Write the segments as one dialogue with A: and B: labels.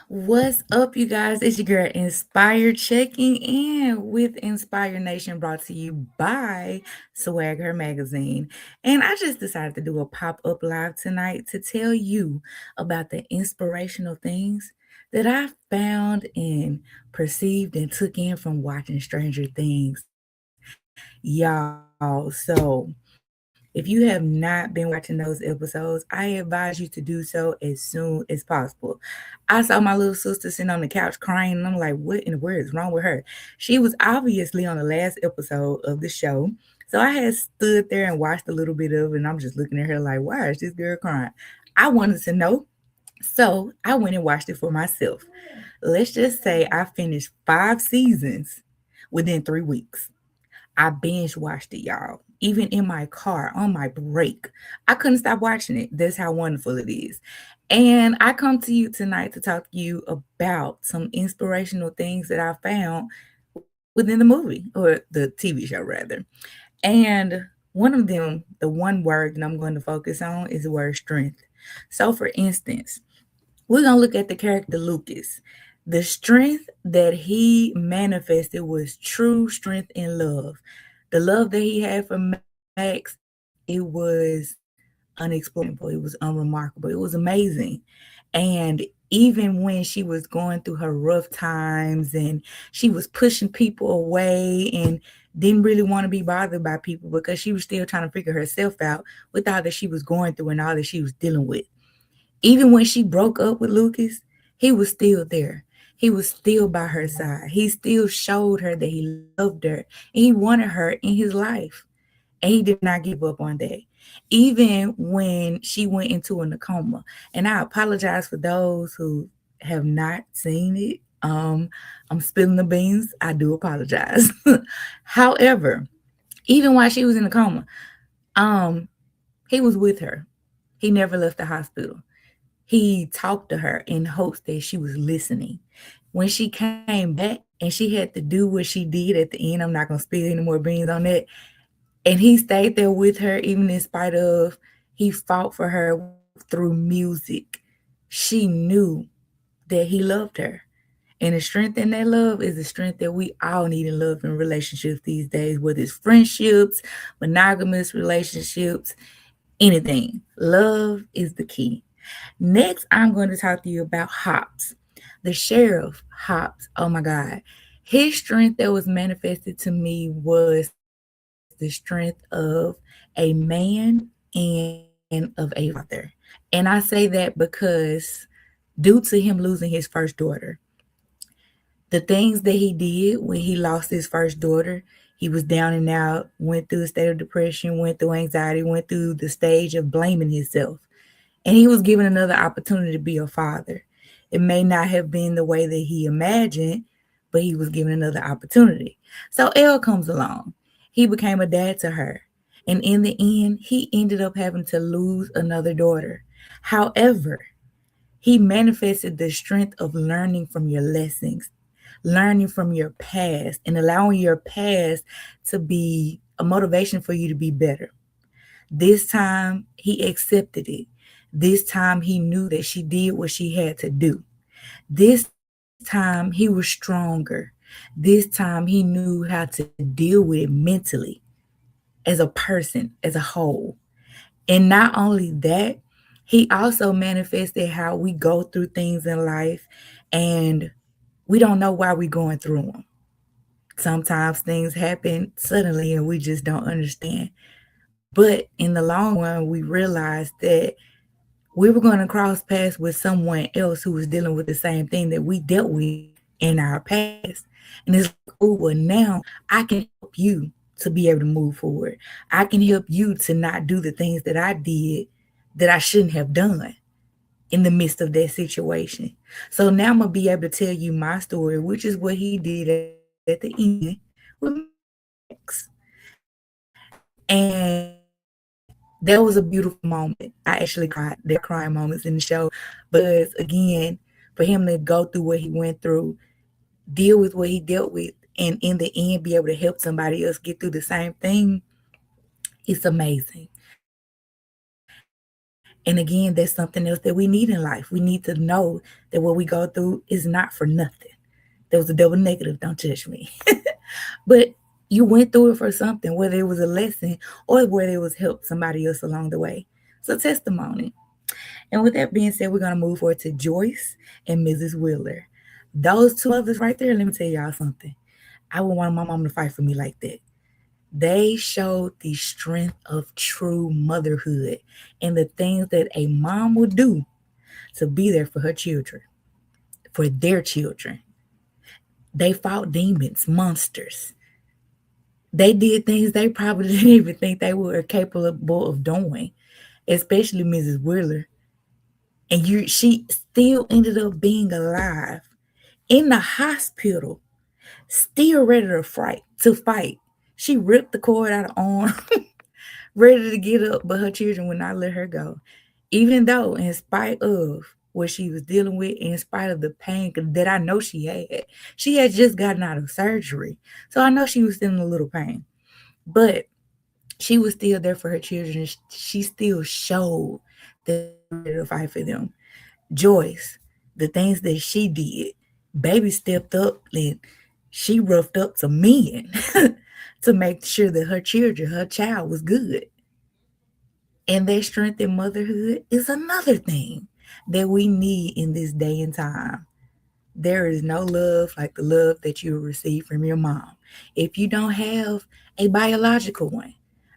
A: What's up, you guys? It's your girl Inspire checking in with Inspire Nation brought to you by Swag Her Magazine. And I just decided to do a pop up live tonight to tell you about the inspirational things that I found and perceived and took in from watching Stranger Things. Y'all, so if you have not been watching those episodes, I advise you to do so as soon as possible. I saw my little sister sitting on the couch crying, and I'm like, what in the world is wrong with her? She was obviously on the last episode of the show. So I had stood there and watched a little bit of it, and I'm just looking at her like, why is this girl crying? I wanted to know. So I went and watched it for myself. Let's just say I finished 5 seasons within 3 weeks. I binge watched it, y'all. Even in my car on my break, I couldn't stop watching it. That's how wonderful it is. And I come to you tonight to talk to you about some inspirational things that I found within the movie or the TV show, rather. And one of them, the one word that I'm going to focus on is the word strength. So, for instance, we're going to look at the character Lucas. The strength that he manifested was true strength and love. The love that he had for Max, it was unexplainable. It was unremarkable. It was amazing. And even when she was going through her rough times and she was pushing people away and didn't really want to be bothered by people because she was still trying to figure herself out with all that she was going through and all that she was dealing with. Even when she broke up with Lucas, he was still there. He was still by her side. He still showed her that he loved her and he wanted her in his life. And he did not give up on that. Even when she went into a coma. And I apologize for those who have not seen it. I'm spilling the beans. I do apologize. However, even while she was in the coma, um, he was with her. He never left the hospital. He talked to her in hopes that she was listening. When she came back and she had to do what she did at the end, I'm not going to spill any more beans on that. And he stayed there with her, even in spite of he fought for her through music. She knew that he loved her. And the strength in that love is the strength that we all need in love and relationships these days, whether it's friendships, monogamous relationships, anything. Love is the key. Next, I'm going to talk to you about Hops. The sheriff, Hops, oh my God. His strength that was manifested to me was the strength of a man and of a father. And I say that because due to him losing his first daughter, the things that he did when he lost his first daughter, he was down and out, went through a state of depression, went through anxiety, went through the stage of blaming himself. And he was given another opportunity to be a father. It may not have been the way that he imagined, but he was given another opportunity. So Elle comes along. He became a dad to her. And in the end, he ended up having to lose another daughter. However, he manifested the strength of learning from your lessons, learning from your past, and allowing your past to be a motivation for you to be better. This time, he accepted it. This time, he knew that she did what she had to do. This time, he was stronger. This time, he knew how to deal with it mentally as a person, as a whole. And not only that, he also manifested how we go through things in life and we don't know why we're going through them. Sometimes things happen suddenly and we just don't understand. But in the long run, we realized that we were going to cross paths with someone else who was dealing with the same thing that we dealt with in our past. And it's like, oh, well, now I can help you to be able to move forward. I can help you to not do the things that I did that I shouldn't have done in the midst of that situation. So now I'm going to be able to tell you my story, which is what he did at the end with Max. And that was a beautiful moment. I actually cried. There are crying moments in the show because, again, for him to go through what he went through, deal with what he dealt with, and in the end be able to help somebody else get through the same thing, it's amazing. And And again, that's something else that we need in life. We need to know that what we go through is not for nothing. There was a double negative, don't judge me. But you went through it for something, whether it was a lesson or whether it was help somebody else along the way. So testimony. And with that being said, we're gonna move forward to Joyce and Mrs. Wheeler. Those two mothers right there, let me tell y'all something. I would want my mom to fight for me like that. They showed the strength of true motherhood and the things that a mom would do to be there for her children, for their children. They fought demons, monsters. They did things they probably didn't even think they were capable of doing, especially Mrs. Wheeler. And she still ended up being alive in the hospital, still ready to fight. She ripped the cord out of arm, ready to get up, but her children would not let her go. Even though, in spite of what she was dealing with, in spite of the pain that I know she had just gotten out of surgery. So I know she was still in a little pain. But she was still there for her children. She still showed that she was ready to fight for them. Joyce, the things that she did, baby stepped up and she roughed up some men to make sure that her children, her child was good. And that strength in motherhood is another thing that we need in this day and time. There is no love like the love that you receive from your mom. If you don't have a biological one,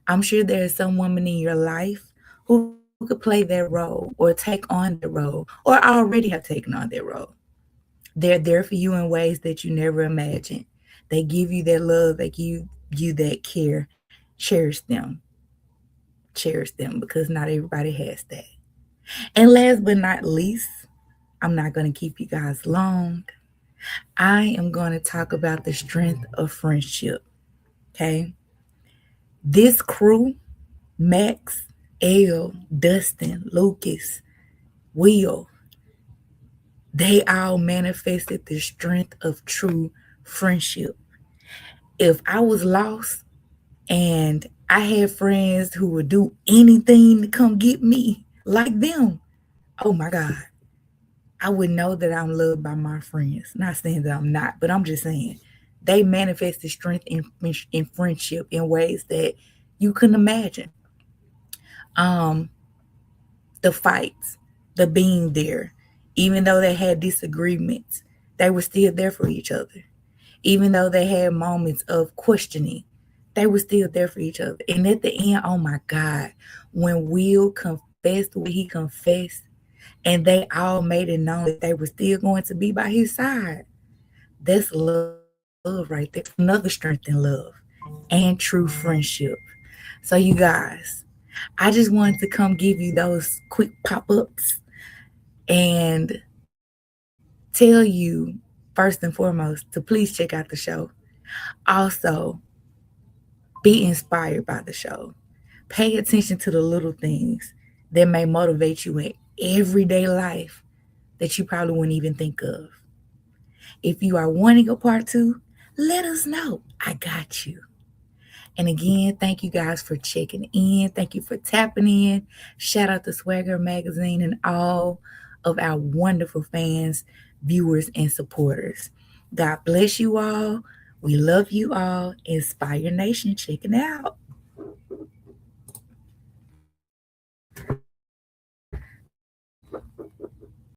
A: I'm sure there is some woman in your life who could play that role or take on that role or already have taken on that role. They're there for you in ways that you never imagined. They give you that love, they give you that care. Cherish them. Cherish them because not everybody has that. And last but not least, I'm not going to keep you guys long. I am going to talk about the strength of friendship. Okay. This crew, Max, Elle, Dustin, Lucas, Will, they all manifested the strength of true friendship. If I was lost and I had friends who would do anything to come get me like them, oh my God, I would know that I'm loved by my friends. Not saying that I'm not, but I'm just saying they manifested strength in friendship in ways that you couldn't imagine. Um, the fights, the being there, even though they had disagreements, they were still there for each other. Even though they had moments of questioning, they were still there for each other. And at the end, oh my God, when Will confessed what he confessed, and they all made it known that they were still going to be by his side. That's love right there. Another strength in love and true friendship. So, you guys, I just wanted to come give you those quick pop ups and tell you, first and foremost, to please check out the show. Also, be inspired by the show. Pay attention to the little things that may motivate you in everyday life that you probably wouldn't even think of. If you are wanting a part two, let us know. I got you. And again, thank you guys for checking in. Thank you for tapping in. Shout out to Swagger Magazine and all of our wonderful fans, viewers, and supporters. God bless you all. We love you all. Inspire Nation, checking out.